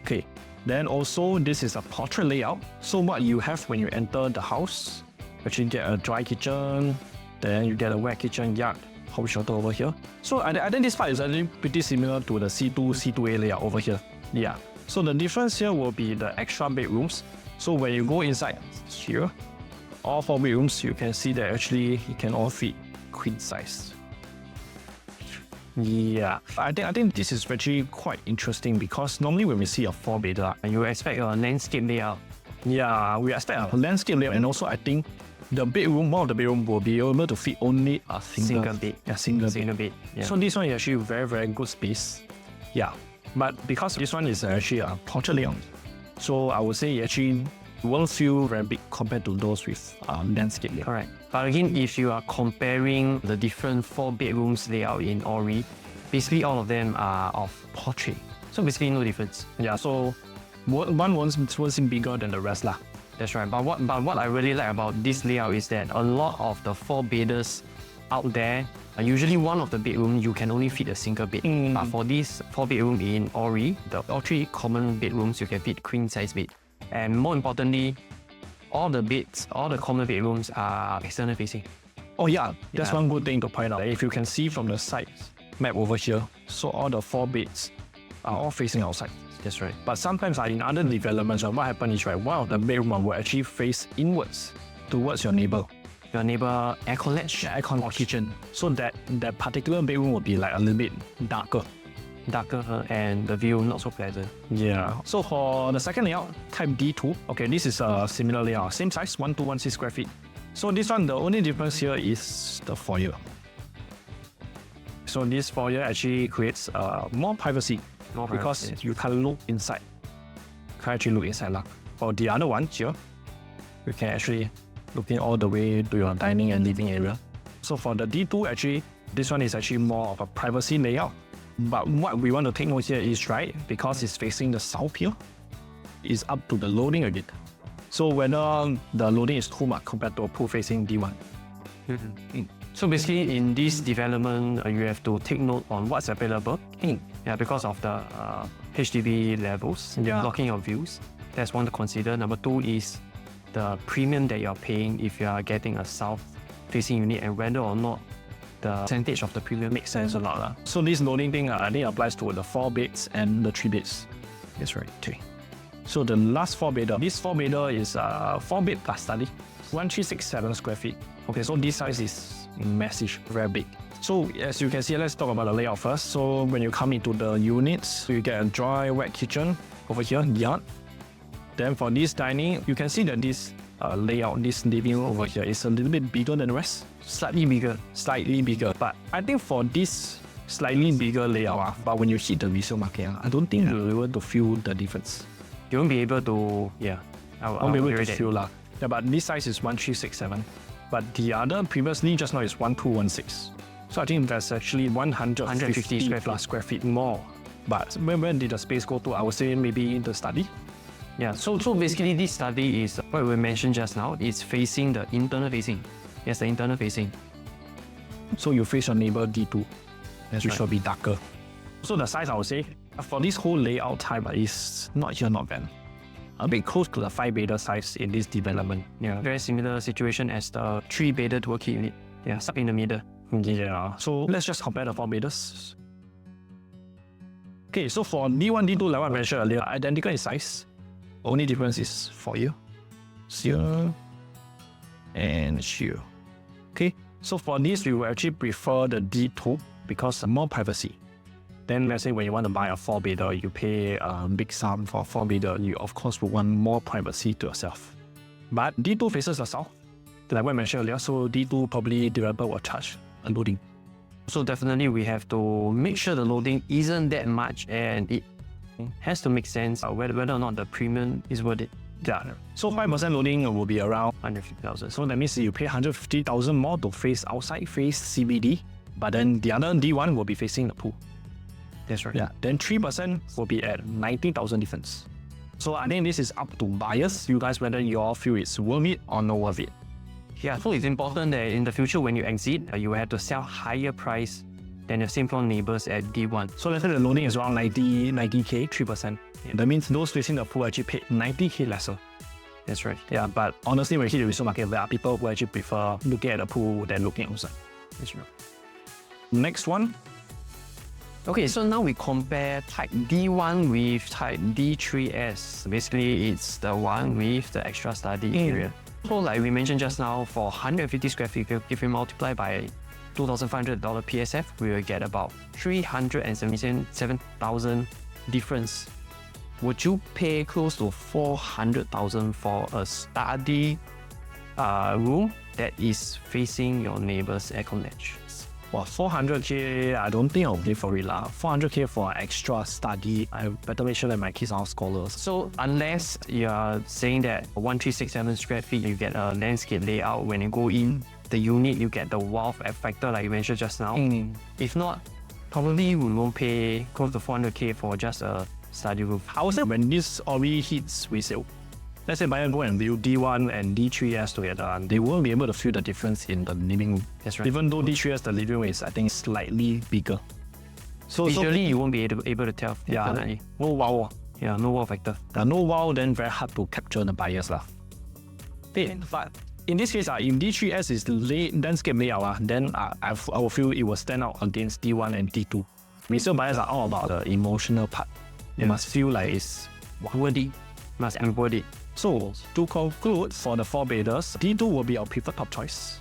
Okay, then also this is a portrait layout. So what you have when you enter the house, you actually get a dry kitchen, then you get a wet kitchen, yard, hot shelter over here. So I think this part is actually pretty similar to the C2, C2A layout over here. Yeah. So the difference here will be the extra bedrooms. So when you go inside here, all 4 bedrooms, you can see that actually it can all fit queen size. Yeah, I think this is actually quite interesting because normally when we see a 4-bedder, and you expect a landscape layout. yeah, we expect a landscape layout, and also I think the bedroom, one of the bedroom will be able to fit only a single bed. Yeah, single bed. bed. Yeah. So this one is actually very, very good space. Yeah, but because this one is actually a portrait layout, so I would say it actually won't feel very big compared to those with landscape layout. Correct. But again, if you are comparing the different 4 bedrooms layout in Orie, basically all of them are of portrait. So basically no difference. Yeah, so one won't seem bigger than the rest lah. That's right. But what I really like about this layout is that a lot of the 4-bedders out there, usually one of the bedroom you can only fit a single bed. But for this 4-bedroom in Orie, all 3 common bedrooms you can fit queen size bed. And more importantly, all the beds, all the common bedrooms are external facing. Oh yeah, that's one good thing to point out. If you can see from the side map over here, so all the 4 beds are all facing outside. That's right. But sometimes in other developments, what happens is one of the bedroom will actually face inwards towards your neighbor. Your neighbor aircon latch. Aircon or kitchen. So that particular bedroom will be like a little bit darker. darker and the view not so pleasant. Yeah. So for the second layout, type D2, okay, this is a similar layout, same size, 1216 square feet. So this one, the only difference here is the foyer. So this foyer actually creates more privacy because you can look inside. Can't actually look inside lah. For the other one here, you can actually look in all the way to your dining and living area. So for the D2, actually, this one is actually more of a privacy layout. But what we want to take note here is, right, because it's facing the south here, it's up to the loading again. So whether the loading is too much compared to a pool facing D1. So basically, in this development, you have to take note on what's available. Yeah, because of the HDB levels, blocking your views. That's one to consider. Number two is the premium that you're paying if you are getting a south-facing unit, and whether or not the percentage of the premium makes sense or not. So this loading thing, I think applies to the 4 beds and the 3 beds. That's right. Okay. So the last 4-bedder, this 4-bedder is 4-bed plus study, 1367 square feet. Okay, so this size is massive, very big. So as you can see, let's talk about the layout first. So when you come into the units, you get a dry, wet kitchen over here, yard. Then for this dining, you can see that this layout, this living room over here is a little bit bigger than the rest. Slightly bigger. Slightly bigger. But I think for this slightly bigger layout, but when you hit the resale market, I don't think you'll be able to feel the difference. You won't be able to, I won't be able to feel lah. Yeah, but this size is 1367. But the other previously just now is 1216. So I think that's actually 150 plus square feet more. But where did the space go to? I would say maybe the study. Yeah, so basically this study is what we mentioned just now. It's facing the internal facing. Yes, the internal facing. So you face your neighbor D2, which will be darker. So the size, I would say, for this whole layout type is not here, not bad. A bit close to the 5-bedder size in this development. Yeah, very similar situation as the 3-bedder dual key unit. Yeah, stuck in the middle. Yeah, so let's just compare the 4-bedders. Okay, so for D1, D2, like what I mentioned earlier, identical in size. Only difference is for here, here, and here. Okay, so for this, we will actually prefer the D2 because more privacy. Then let's say when you want to buy a 4-bedder, you pay a big sum for a 4-bedder, you of course will want more privacy to yourself. But D2 faces the south, like what I mentioned earlier, so D2 probably developer will charge a loading. So definitely we have to make sure the loading isn't that much and it has to make sense whether or not the premium is worth it. Yeah. So 5% loading will be around 150,000. So that means you pay 150,000 more to face outside, face CBD, but then the other D1 will be facing the pool. That's right. Yeah. Then 3% will be at 19,000 difference. So I think this is up to buyers, you guys, whether you all feel it's worth it or not worth it. Yeah, so it's important that in the future when you exit, you will have to sell higher price than the same floor neighbors at D1. So let's say the loading is around 90K, 3%. Yeah. That means those facing the pool actually paid 90K lesser. That's right. Yeah, but honestly, when you hit the resale market, there are people who actually prefer looking at the pool than looking outside. That's right. Next one. Okay, so now we compare type D1 with type D3S. Basically, it's the one with the extra study area. So like we mentioned just now, for 150 square feet, if we multiply by $2,500 PSF, we will get about 377,000 difference. Would you pay close to 400,000 for a study room that is facing your neighbor's aircon ledge? Well, 400K, I don't think I'll pay for it lah. 400K for extra study, I better make sure that my kids are scholars. So unless you're saying that 1367 square feet, you get a landscape layout, when you go in the unit, you get the wow factor like you mentioned just now. If not, probably we won't pay close to 400K for just a study room. I would say when this Orie hits resale, let's say buyer go and view D1 and D3S together, they won't be able to feel the difference in the living room. That's right. Even though D3S, the living room is, I think, slightly bigger. So visually, you won't be able to tell. Yeah, definitely. no wow. Yeah, no wow factor. No wow, then very hard to capture the buyers lah. But in this case, if D3S is the landscape layout, then I will feel it will stand out against D1 and D2. Resale buyers are all about the emotional part. They must feel like it's worthy. Must be worthy. So, to conclude, for the 4-bedders, D2 will be our preferred top choice.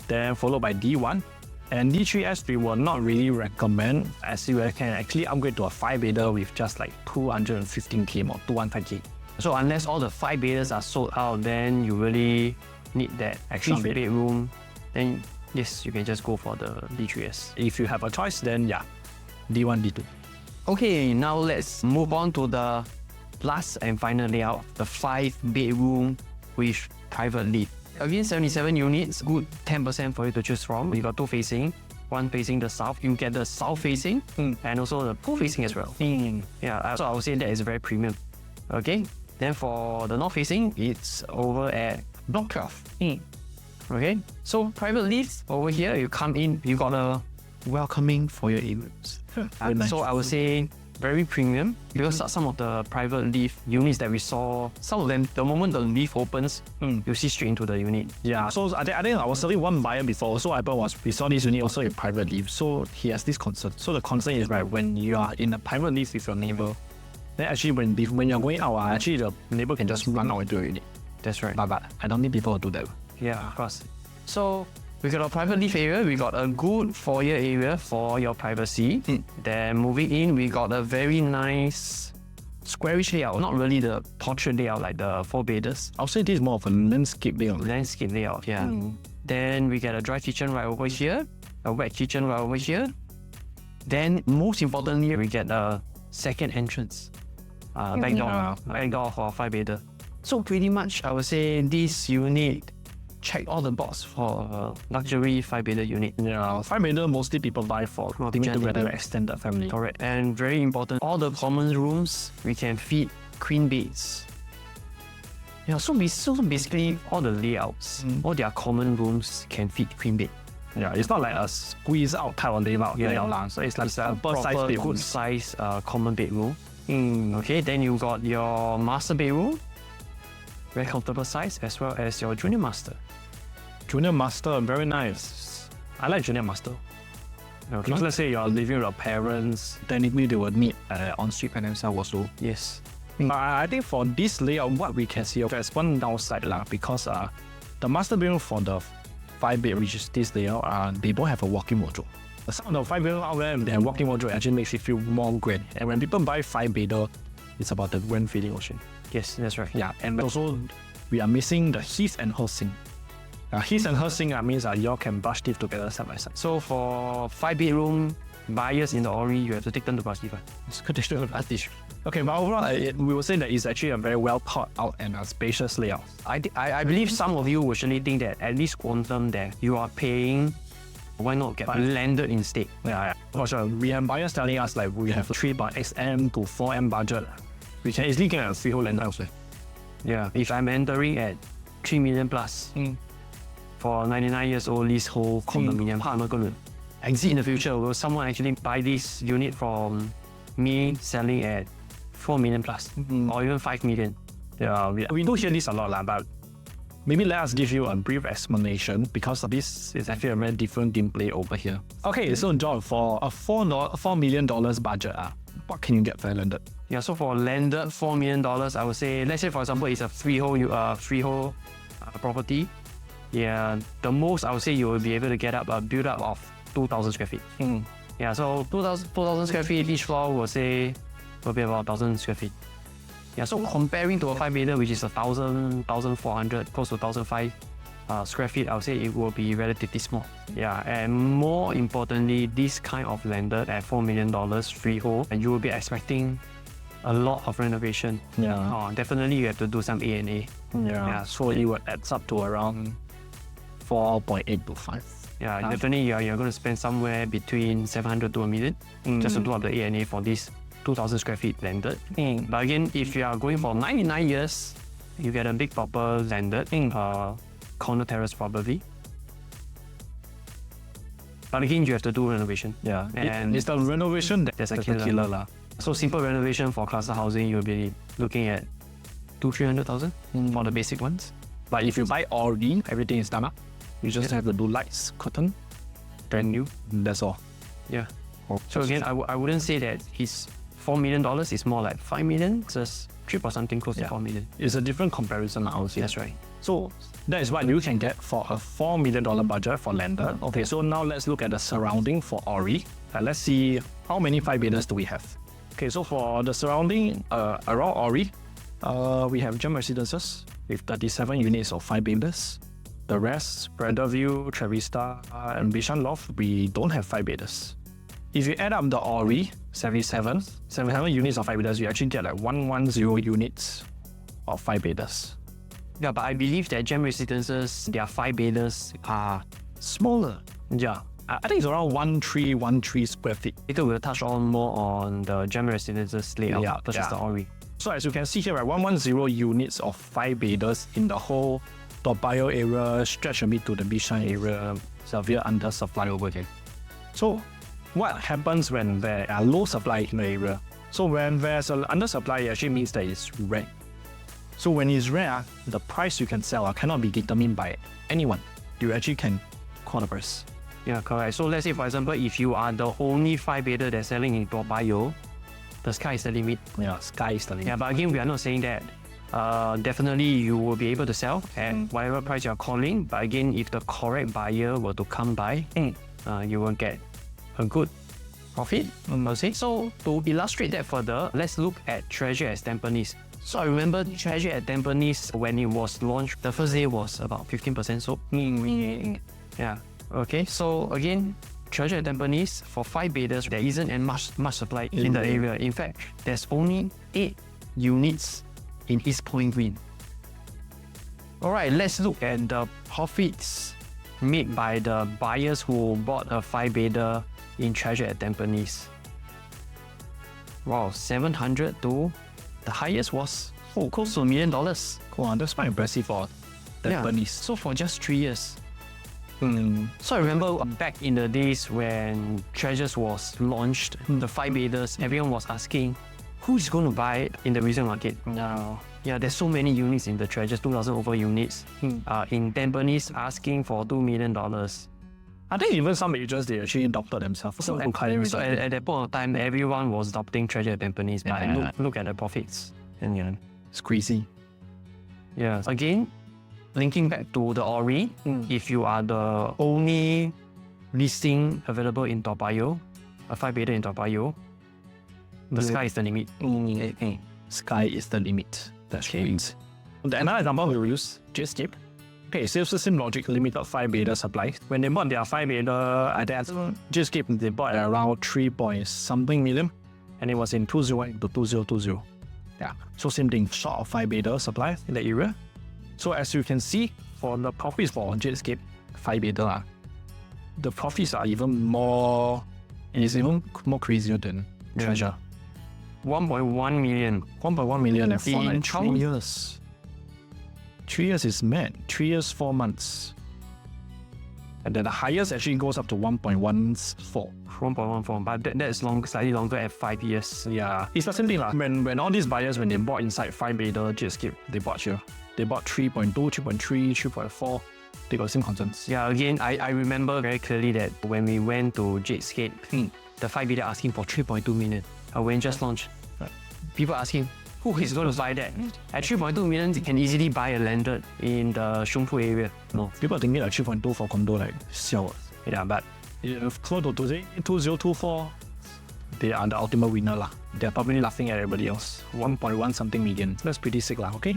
Then followed by D1, And D3S we will not really recommend, as you can actually upgrade to a 5-bedder with just like 215k or 215k. So unless all the 5-bedders are sold out, then you really need that Extra extra bed. bedroom. Then yes, you can just go for the D3S. If you have a choice, then yeah, D1, D2. Okay, now let's move on to the last and final layout, the 5-bedroom with private lift. Again, 77 units, good 10% for you to choose from. We got 2 facing, one facing the south. You get the south facing and also the pool facing as well. Yeah, so I would say that is very premium. Okay, then for the north facing, it's over at Block 12. Okay, so private lifts over here, you come in, you got a Welcoming for your rooms. so I would say very premium because some of the private lift units that we saw, some of them, the moment the lift opens, you see straight into the unit. Yeah, so I think I was serving one buyer before. So what happened was we saw this unit also in private lift. So he has this concern. So the concern is right when you are in a private lift with your neighbor, then actually when you're going out, actually the neighbor can just run out into your unit. That's right. But I don't need people to do that. Yeah, of course. So we got a private lift area, we got a good foyer area for your privacy. Then moving in, we got a very nice squarish layout, not really the portrait layout like the 4-bedders. I'll say this is more of a landscape layout. Landscape layout, yeah. Then we get a dry kitchen right over here, a wet kitchen right over here. Then most importantly, we get a second entrance, back door for a 5-bedder. So pretty much, I would say this unit check all the box for a luxury 5-bedder unit. Yeah, 5-bedder mostly people buy for living together extended family. Correct. And very important, all the common rooms we can fit queen beds. Yeah, so basically all the layouts, all their common rooms can fit queen bed. Yeah, it's not like a squeeze out type of layout. So it's like a proper good size common bedroom. Okay, then you got your master bedroom, very comfortable size, as well as your junior master. Junior master, very nice. I like junior master. Okay. Because let's say you're living with your parents, technically they would need ensuite by themselves also. Yes. But I think for this layout, what we can see, there's one downside because the master bedroom for the 5-bed, which is this layout, they don't have a walk-in wardrobe. Some of the 5-bedroom out there, they have walk-in wardrobe actually makes it feel more grand. And when people buy 5-bedder, it's about the grand feeling ocean. Yes, that's right. Yeah, and also we are missing the his and her sink. His and her sink means y'all can brush teeth together side by side. So for 5-bedroom buyers in the Orie, you have to take turn to brush teeth. It's good to brush teeth. Okay, but overall, we will say that it's actually a very well thought out and a spacious layout. I believe some of you will surely think that at least quantum that you are paying, why not get landed instead? Yeah. For sure, we have buyers telling us like we have 3.XM to 4M budget. We can easily get a freehold landed also. Yeah, if I'm entering at 3 million plus for 99 years old leasehold condominium, how am I going to exit in the future? Will someone actually buy this unit from me selling at 4 million plus or even 5 million? Yeah, we do hear this a lot, but maybe let us give you a brief explanation because this is actually a very different gameplay over here. Okay, so John, for a $4 million budget, what can you get for landed? Yeah, so for landed $4 million, I would say, let's say for example, it's a freehold property. Yeah, the most I would say you will be able to get up a build up of 2,000 square feet. Yeah, so 4,000 square feet, each floor will say will be about 1,000 square feet. Yeah, so comparing to a 5-bedder, which is 1,000, 1,400, close to 1,500 square feet, I would say it will be relatively small. Yeah, and more importantly, this kind of landed at $4 million freehold, and you will be expecting a lot of renovation. Yeah. Definitely you have to do some A&A. Yeah. So it would add up to around 4.8 to 5. Yeah, definitely you're going to spend somewhere between 700 to $1 million just to do up the A&A for this 2,000 square feet landed. But again, if you are going for 99 years, you get a big proper landed condo terrace probably. But again, you have to do renovation. Yeah, and it's the renovation that's a killer. So simple renovation for cluster housing, you'll be looking at 200,000-300,000 for the basic ones. But if you buy Orie, everything is done up. You just have to do lights, curtain, brand new. That's all. Yeah. So again, I wouldn't say that his $4 million is more like $5 million, just 3 point something, close to 4 million. It's a different comparison, I would say. That's right. So that is what you can get for a $4 million budget for landed. Okay, so now let's look at the surrounding for Orie. Let's see how many 5-beders do we have. Okay, so for the surrounding around Orie, we have gem residences with 37 units of 5-beders. The rest, View, Trevista, and Bishan Loft, we don't have 5-beders. If you add up the Orie, 77 units of 5-beders, you actually get like 110 units of 5-beders. Yeah, but I believe that gem residences, their 5-beders are smaller. Yeah, I think it's around 1313 square feet. Later we'll touch on more on the gem residences layout versus the Orie. So as you can see here, right, 110 units of 5-beders in the whole Toa Payoh area, stretch a bit to the Bishan area, severe under supply over here. So what happens when there are low supply in the area? So when there's an undersupply, it actually means that it's rare. So when it's rare, the price you can sell cannot be determined by anyone. You actually can call the price. Yeah, correct. So let's say, for example, if you are the only 5-bedder that's selling in Toa Payoh, the sky is the limit. Yeah, sky is the limit. Yeah, but again, we are not saying that. Definitely, you will be able to sell at whatever price you are calling. But again, if the correct buyer were to come by, you will get a good profit, I'll say. So to illustrate that further, let's look at Treasure at Tampines. So I remember Treasure at Tampines, when it was launched, the first day was about 15% sold. Yeah. Okay. So again, Treasure at Tampines, for 5-beders, there isn't much supply in the area. In fact, there's only 8 units in East Point Green. Alright, let's look at the profits made by the buyers who bought a 5-bedder in Treasure at Tampines. Wow, 700 to the highest was close to $1 million. Wow, that's quite impressive for Tampines. Yeah, so for just 3 years. So I remember back in the days when Treasures was launched, the 5-beders, everyone was asking, who's going to buy it in the resale market? Now, yeah, there's so many units in the Treasures, 2,000 over units. In Tampines, asking for $2 million. I think even some agents, they actually adopted themselves. So at that point of time, everyone was adopting Treasure at Tampines, but look at the profits. And yeah, it's crazy. Yeah. Again, linking back to the Orie, if you are the only listing available in Toa Payoh, a 5-bedder in Toa Payoh, the sky is the limit. Sky is the limit. That's great. Another example we will use Jetscape. Okay, Sim Logic limited 5-bedder supply. When they bought their 5-bedder at that Jetscape, they bought at around 3 point something million, and it was in 2018 to 2020. Yeah, so same thing, short of 5-bedder supply in the area. So as you can see, for the profits for Jetscape 5-bedder, the profits are even more, it is even more crazier than Treasure. 1.1 million. 1.1 million and in 3 years. 3 years is mad. 3 years, 4 months. And then the highest actually goes up to 1.14. 1.14, but that's slightly longer at 5 years. Yeah, it's the same thing. When all these buyers, when they bought inside 5-bedder Jetscape, they bought here. They bought 3.2, 3.3, 3.4. They got the same concerns. Yeah, again, I remember very clearly that when we went to Jetscape, the 5-bedder asking for 3.2 million. When it just launched, people asking, who is going to buy that? At 3.2 million, you can easily buy a landed in the Shungpu area. No, people are thinking like 3.2 for condo, like, siao. Yeah, but if Condo 2024, they are the ultimate winner lah. They're probably laughing at everybody else. 1.1 something million. That's pretty sick lah, okay?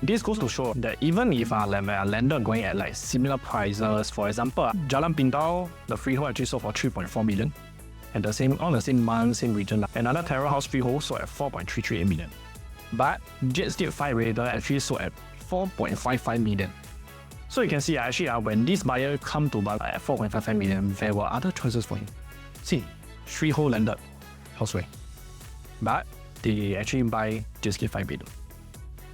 This goes to show that even if a landed going at like similar prices, for example, Jalan Pintau, the freehold actually sold for 3.4 million. And on the same month, same region. Another Terra House freehold sold at 4.338 million. But Jetscape 5-bedder actually sold at 4.55 million. So you can see actually when this buyer come to buy at 4.55 million, there were other choices for him. See, freehold landed houseway. But they actually buy Jetscape 5-bedder.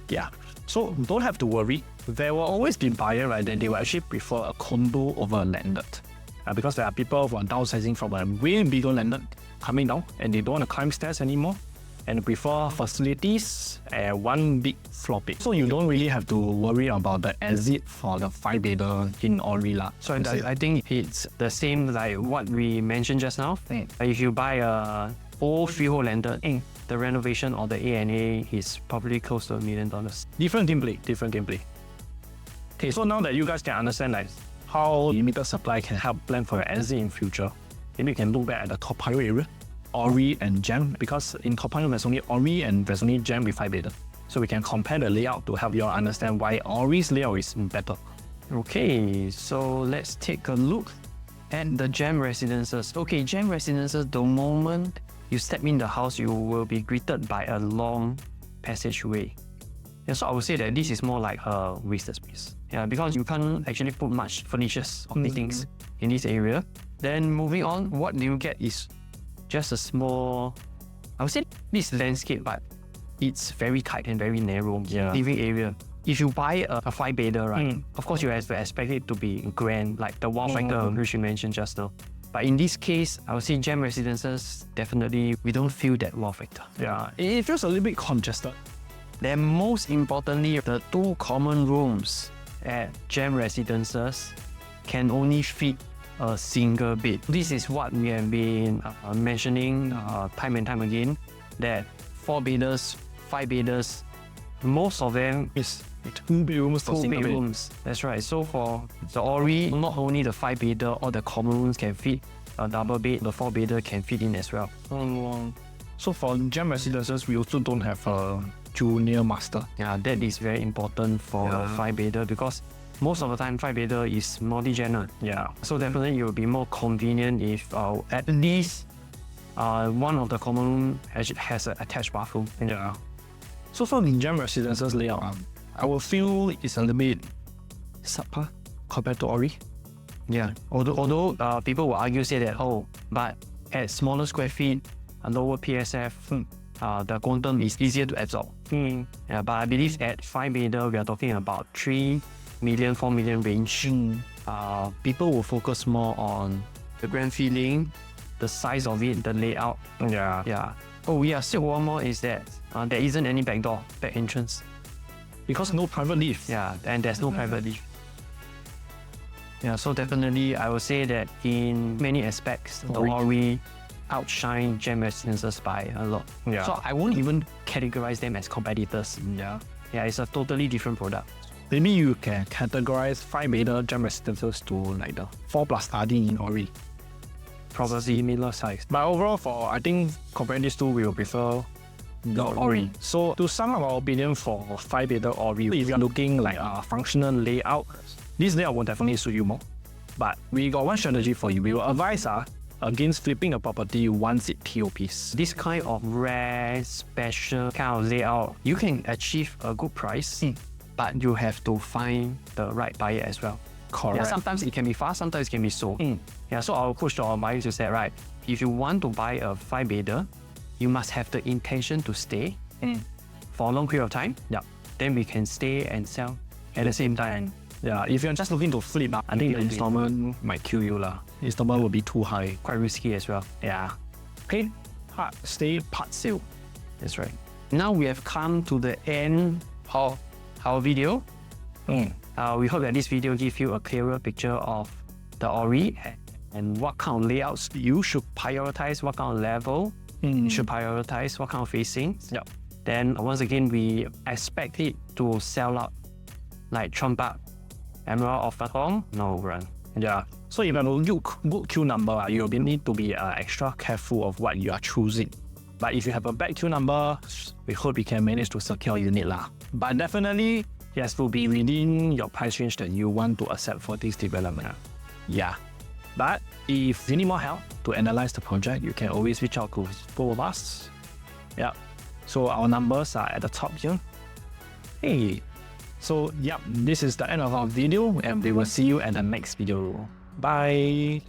Yeah. So don't have to worry. There will always be buyer, right, that they will actually prefer a condo over a landed. Because there are people who are downsizing from a way bigger landed coming down and they don't want to climb stairs anymore and prefer facilities and one big floor plate. So you don't really have to worry about the exit for the 5-bedder in Orie lah. So I think it's the same like what we mentioned just now. If you buy a old freehold landed, the renovation or the A&A is probably close to $1 million. Different gameplay. Okay, so now that you guys can understand like how limited supply can help plan for your exit in future, maybe you can look back at the Toa Payoh area, Orie and Gem, because in Toa Payoh there's only Orie and there's only Gem with 5-bedder. So we can compare the layout to help you all understand why Orie's layout is better. Okay, so let's take a look at the Gem residences. Okay, Gem residences, the moment you step in the house, you will be greeted by a long passageway. Yeah, so I would say that this is more like a wasted space. Yeah, because you can't actually put much furnitures or things in this area. Then moving on, what you get is just a small, I would say this landscape, but it's very tight and very narrow living area. If you buy a 5-bedder, right, of course you have to expect it to be grand, like the wow factor which you mentioned just now. But in this case, I would say Gem residences, definitely we don't feel that wow factor. Yeah, it feels a little bit congested. Then most importantly, the 2 common rooms at Gem residences can only fit a single bed. This is what we have been mentioning time and time again, that 4-bedders, 5-bedders, most of them is 2 bedrooms for 2 single bed. bedrooms. That's right. So for the Orie, not only the 5-bedder or the common rooms can fit a double bed, the 4-bedder can fit in as well. So for Gem residences, we also don't have a junior master. Yeah, that is very important for 5-bedder because most of the time 5-bedder is multi-genre. Yeah. So definitely it will be more convenient if at least one of the common room has an attached bathroom. Yeah. So for the Gem residences layout, I will feel it's a little bit subpar compared to Orie. Yeah. Although people will argue, say that, oh, but at smaller square feet, a lower PSF, the quantum is easier to absorb. Yeah, but I believe at 5-bedder, we are talking about 3 million, 4 million range. People will focus more on the grand feeling, the size of it, the layout. Yeah. Oh yeah, still one more is that there isn't any back entrance. Because no private lift. Yeah, and there's no private lift. Yeah, so definitely I would say that in many aspects, the Orie outshine Gem residences by a lot. Yeah. So I won't even categorize them as competitors. Yeah. Yeah, it's a totally different product. Maybe you can categorize 5-bedder Gem residences to like the 4+ RD in Orie. Probably similar size. But overall, I think comparing these two, we will prefer the Orie. So to sum up our opinion for 5-bedder Orie, if you're looking like a functional layout, this layout will definitely suit you more. But we got one strategy for you. We will advise against flipping a property once it TOPs. This kind of rare, special kind of layout, you can achieve a good price, but you have to find the right buyer as well. Correct. Yeah, sometimes it can be fast, sometimes it can be slow. Yeah, so I'll push to our buyers to say, right, if you want to buy a 5-bedder, you must have the intention to stay for a long period of time. Yeah. Then we can stay and sell at the same time. Yeah, if you're just looking to flip, I think the installment might kill you lah. Installment will be too high. Quite risky as well. Yeah. Okay, hard stay, part sale. That's right. Now we have come to the end of our video. We hope that this video gives you a clearer picture of the Orie and what kind of layouts you should prioritize, what kind of level you should prioritize, what kind of facing. Yep. Then once again, we expect it to sell out like trump up Emerald of Platform, no run. Yeah. So if you have a good queue number, you will need to be extra careful of what you are choosing. But if you have a bad queue number, we hope you can manage to secure unit lah. But definitely, it has to be within your price range that you want to accept for this development. Yeah. But if you need more help to analyze the project, you can always reach out to both of us. Yeah. So our numbers are at the top here. Hey. So, this is the end of our video and we will see you at the next video. Bye!